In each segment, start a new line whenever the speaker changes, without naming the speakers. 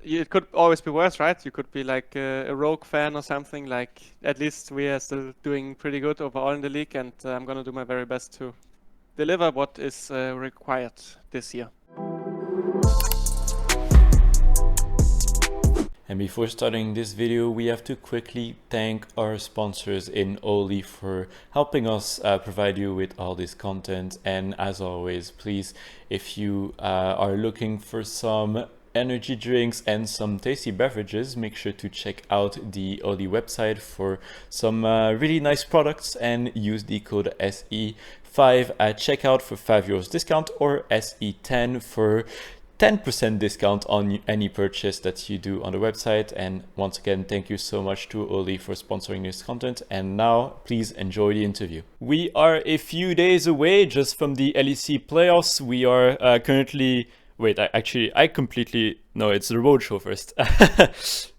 it could always be worse, right? You could be like a rogue fan or something. Like at least we are still doing pretty good overall in the league, and I'm gonna do my very best to deliver what is required this year.
And before starting this video, we have to quickly thank our sponsors in Oli for helping us provide you with all this content. And as always, please, if you are looking for some energy drinks and some tasty beverages, make sure to check out the Oli website for some really nice products and use the code SE5 at checkout for €5 discount or SE10 for 10% discount on any purchase that you do on the website. And once again, thank you so much to Oli for sponsoring this content. And now, please enjoy the interview. We are a few days away just from the LEC playoffs. We are currently... Wait, I completely... No, it's the roadshow first.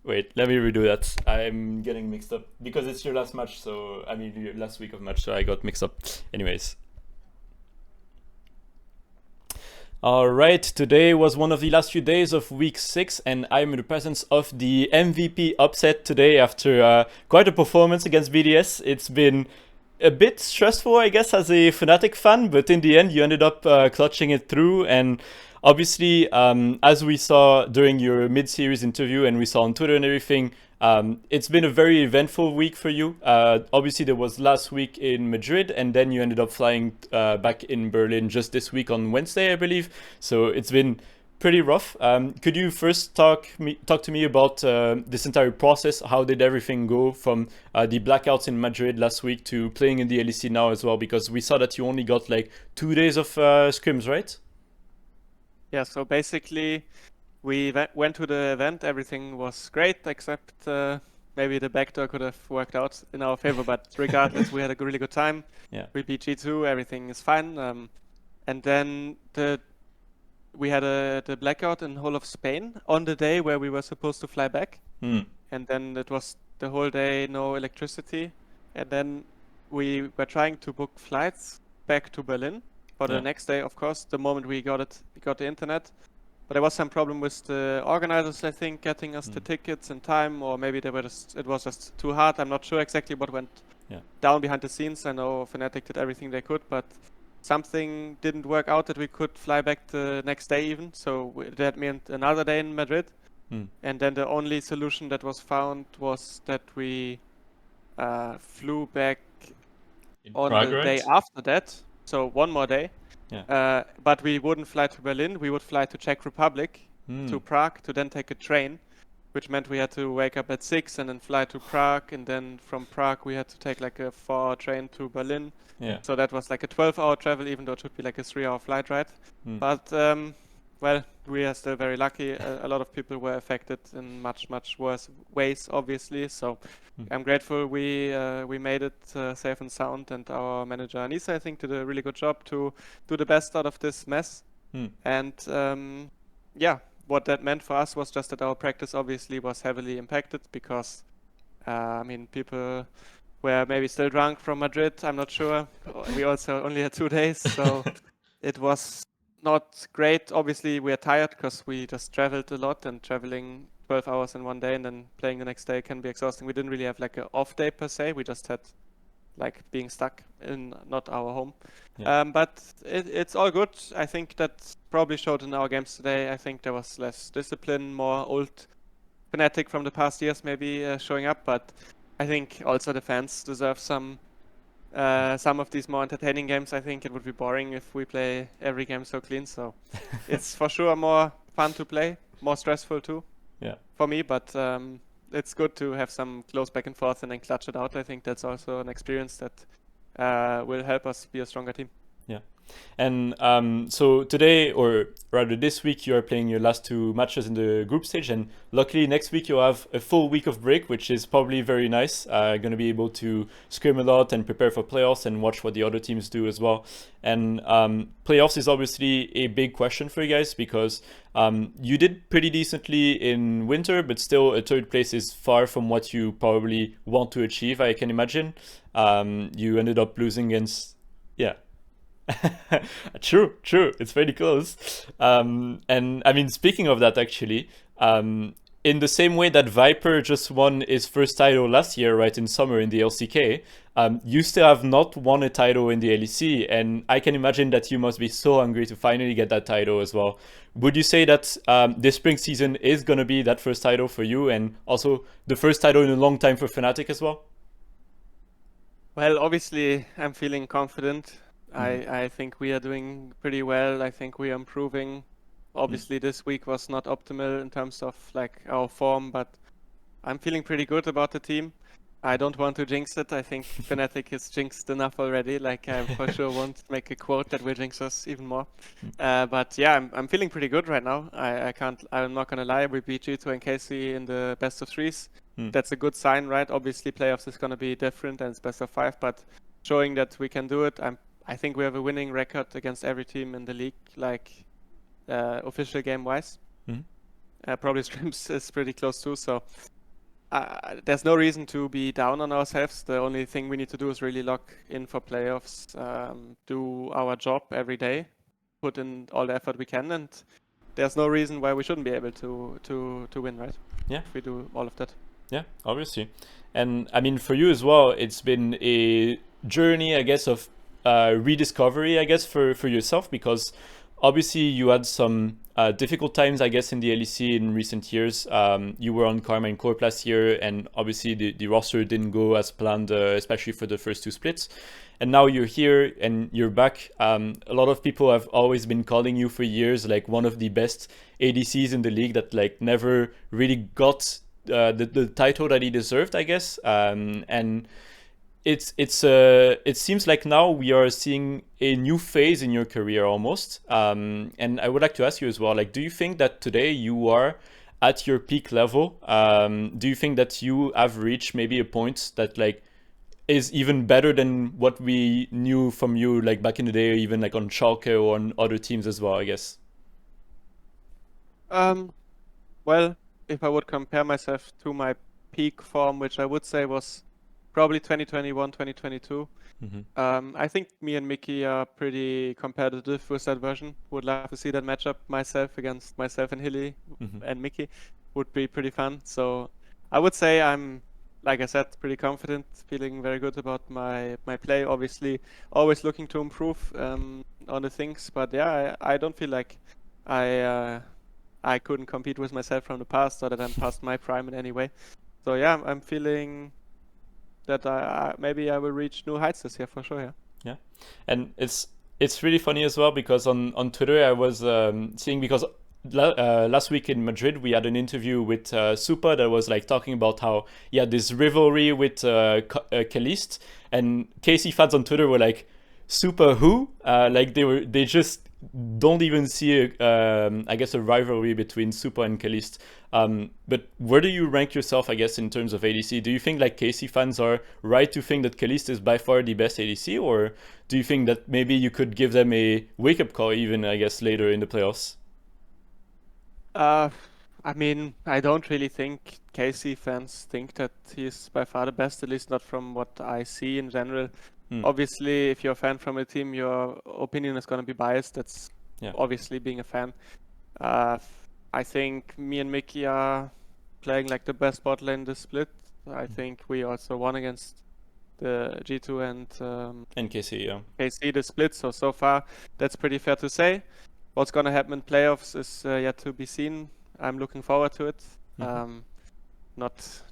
Wait, let me redo that. I'm getting mixed up because it's your last match. So, I mean, your last week of match, so I got mixed up. Anyways. Alright, today was one of the last few days of week 6 and I'm in the presence of the MVP Upset today after quite a performance against BDS. It's been a bit stressful, I guess, as a Fnatic fan, but in the end you ended up clutching it through. And obviously, as we saw during your mid-series interview and we saw on Twitter and everything, it's been a very eventful week for you. Obviously, there was last week in Madrid, and then you ended up flying back in Berlin just this week on Wednesday, I believe. So it's been pretty rough. Could you first talk to me about this entire process? How did everything go from the blackouts in Madrid last week to playing in the LEC now as well? Because we saw that you only got like 2 days of scrims, right?
Yeah, so basically we went to the event, everything was great, except maybe the backdoor could have worked out in our favor, but regardless, we had a really good time.
Yeah.
We beat G2, everything is fine. And then we had the blackout in whole of Spain on the day where we were supposed to fly back. And then it was the whole day, no electricity. And then we were trying to book flights back to Berlin for the next day, of course, the moment we got the internet. But there was some problem with the organizers, I think, getting us the tickets in time, or maybe it was just too hard. I'm not sure exactly what went down behind the scenes. I know Fnatic did everything they could, but something didn't work out that we could fly back the next day even. So that meant another day in Madrid. And then the only solution that was found was that we flew back on
Prague,
the
right?
day after that. So one more day.
Yeah.
But we wouldn't fly to Berlin. We would fly to Czech Republic, to Prague, to then take a train, which meant we had to wake up at 6 and then fly to Prague. And then from Prague, we had to take like a 4-hour train to Berlin.
Yeah.
So that was like a 12-hour travel, even though it should be like a 3-hour flight ride. But, well, we are still very lucky. A lot of people were affected in much, much worse ways, obviously. So I'm grateful we made it safe and sound. And our manager, Anissa, I think, did a really good job to do the best out of this mess. And yeah, what that meant for us was just that our practice obviously was heavily impacted because, I mean, people were maybe still drunk from Madrid. I'm not sure. We also only had 2 days, so it was not great. Obviously, we are tired because we just traveled a lot, and traveling 12 hours in one day and then playing the next day can be exhausting. We didn't really have like an off day per se. We just had like being stuck in not our home. But it's all good. I think that probably showed in our games today. I think there was less discipline, more old Fnatic from the past years maybe showing up. But I think also the fans deserve some of these more entertaining games. I think it would be boring if we play every game so clean. So it's for sure more fun to play, more stressful too. For me, but it's good to have some close back and forth and then clutch it out. I think that's also an experience that will help us be a stronger team.
Yeah. And so today, or rather this week, you are playing your last 2 matches in the group stage, and luckily next week you'll have a full week of break, which is probably very nice. Going to be able to scrim a lot and prepare for playoffs and watch what the other teams do as well. And playoffs is obviously a big question for you guys because you did pretty decently in winter, but still a 3rd place is far from what you probably want to achieve, I can imagine. You ended up losing against... Yeah. True. It's very close. And I mean, speaking of that, actually, In the same way that Viper just won his first title last year, right, in summer in the LCK, you still have not won a title in the LEC, and I can imagine that you must be so hungry to finally get that title as well. Would you say that this spring season is going to be that first title for you, and also the first title in a long time for Fnatic as well?
Well, obviously, I'm feeling confident. I think we are doing pretty well. I think we are improving. Obviously, this week was not optimal in terms of like our form, but I'm feeling pretty good about the team. I don't want to jinx it. I think Fnatic is jinxed enough already. Like I for sure won't make a quote that will jinx us even more. But yeah, I'm feeling pretty good right now. I'm not gonna lie. We beat G2 and KC in the best of threes. That's a good sign, right? Obviously, playoffs is gonna be different and it's best of 5, but showing that we can do it. I think we have a winning record against every team in the league. Like. Official game wise, probably Streams is pretty close too. So there's no reason to be down on ourselves. The only thing we need to do is really lock in for playoffs, do our job every day, put in all the effort we can, and there's no reason why we shouldn't be able to win, right?
Yeah,
if we do all of that.
Yeah, obviously. And I mean, for you as well, it's been a journey, I guess, of rediscovery, I guess, for yourself, because obviously you had some difficult times, I guess, in the LEC in recent years. You were on Karma and Corp last year, and obviously the roster didn't go as planned, especially for the first 2 splits. And now you're here and you're back. A lot of people have always been calling you for years like one of the best ADCs in the league that like never really got the title that he deserved, I guess. And it seems like now we are seeing a new phase in your career almost. And I would like to ask you as well, like, do you think that today you are at your peak level? Do you think that you have reached maybe a point that like is even better than what we knew from you like back in the day, or even like on Schalke or on other teams as well, I guess?
Well, if I would compare myself to my peak form, which I would say was probably 2021, 2022. I think me and Mickey are pretty competitive with that version. Would love to see that matchup myself against myself and Hilly and Mickey. Would be pretty fun. So I would say I'm, like I said, pretty confident, feeling very good about my play. Obviously, always looking to improve on the things. But yeah, I don't feel like I couldn't compete with myself from the past, or that I'm past my prime in any way. So yeah, I'm feeling that maybe I will reach new heights this year for sure.
Yeah, and it's really funny as well, because on Twitter I was seeing, because last week in Madrid we had an interview with Super that was like talking about how he had this rivalry with Kalist, and KC fans on Twitter were like, Super who? Like they just don't even see I guess a rivalry between Super and Kalist. But where do you rank yourself, I guess, in terms of ADC? Do you think like KC fans are right to think that Kalist is by far the best ADC, or do you think that maybe you could give them a wake-up call even, I guess, later in the playoffs?
I mean, I don't really think KC fans think that he's by far the best, at least not from what I see in general. Obviously, if you're a fan from a team, your opinion is going to be biased. That's obviously being a fan. I think me and Mickey are playing like the best bot lane this split. I think we also won against the G2 and
KC, yeah.
KC the split. So far, that's pretty fair to say. What's going to happen in playoffs is yet to be seen. I'm looking forward to it.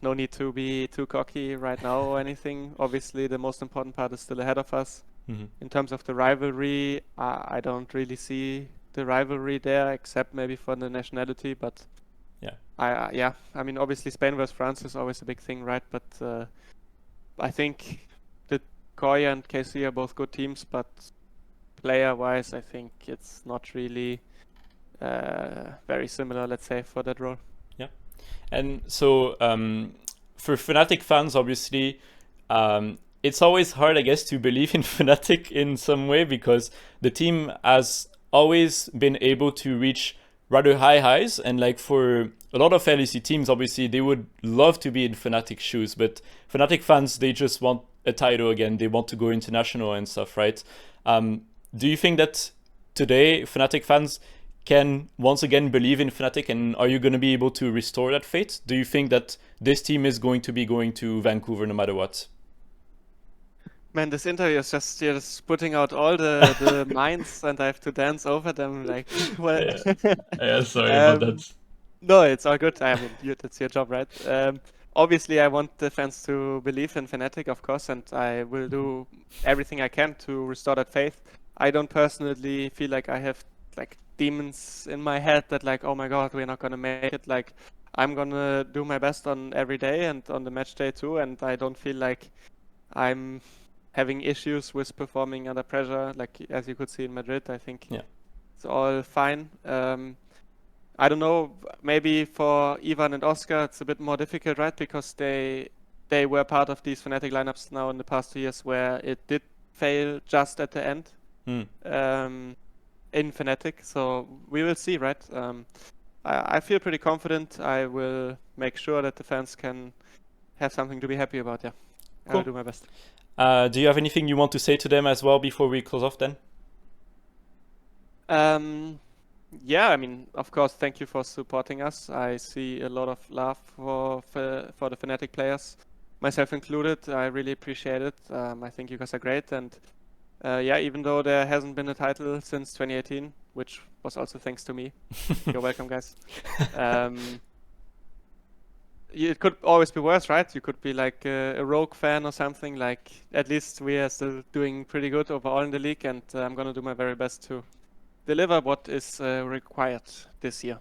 No need to be too cocky right now or anything. Obviously, the most important part is still ahead of us. In terms of the rivalry, I don't really see the rivalry there, except maybe for the nationality. But I mean, obviously Spain versus France is always a big thing, right? But I think the Korea and KC are both good teams, but player-wise, I think it's not really very similar, let's say, for that role.
Yeah, and so for Fnatic fans, obviously, it's always hard, I guess, to believe in Fnatic in some way, because the team has always been able to reach rather high highs, and like for a lot of LEC teams, obviously they would love to be in Fnatic shoes, but Fnatic fans, they just want a title again. They want to go international and stuff, right? Do you think that today Fnatic fans can once again believe in Fnatic, and are you going to be able to restore that faith? Do you think that this team is going to be going to Vancouver no matter what?
Man, this interview is just you're just putting out all the minds, and I have to dance over them. Like, well,
Yeah, sorry about that.
No, it's all good. I mean, that's your job, right? Obviously, I want the fans to believe in Fnatic, of course, and I will do everything I can to restore that faith. I don't personally feel like I have like demons in my head that like, oh my god, we're not gonna make it. Like, I'm gonna do my best on every day and on the match day too, and I don't feel like I'm having issues with performing under pressure, like as you could see in Madrid. I think it's all fine. I don't know, maybe for Ivan and Oscar it's a bit more difficult, right? Because they were part of these Fnatic lineups now in the past 2 years where it did fail just at the end in Fnatic. So we will see, right? I feel pretty confident. I will make sure that the fans can have something to be happy about, yeah. Cool. I'll do my best.
Do you have anything you want to say to them as well before we close off then?
Yeah, I mean, of course, thank you for supporting us. I see a lot of love for the Fnatic players, myself included. I really appreciate it. I think you guys are great. And yeah, even though there hasn't been a title since 2018, which was also thanks to me. You're welcome, guys. It could always be worse, right? You could be like a rogue fan or something. Like, at least we are still doing pretty good overall in the league, and I'm going to do my very best to deliver what is required this year.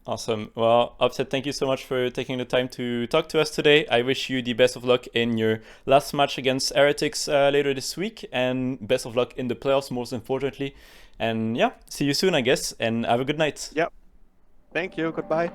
Awesome. Well, Upset, thank you so much for taking the time to talk to us today. I wish you the best of luck in your last match against Heretics later this week, and best of luck in the playoffs, most importantly. And yeah, see you soon, I guess, and have a good night.
Yep. Thank you. Goodbye.